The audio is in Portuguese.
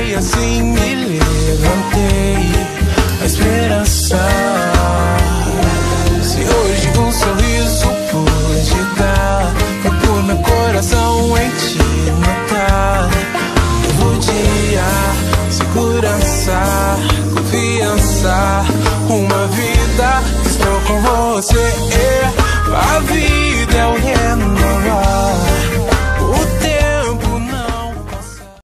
e assim me levantei. A esperança. Se hoje um sorriso pude dar, foi por meu coração em te notar. Novo dia, segurança, confiança, uma vida. Estou com você, a vida é o renovar.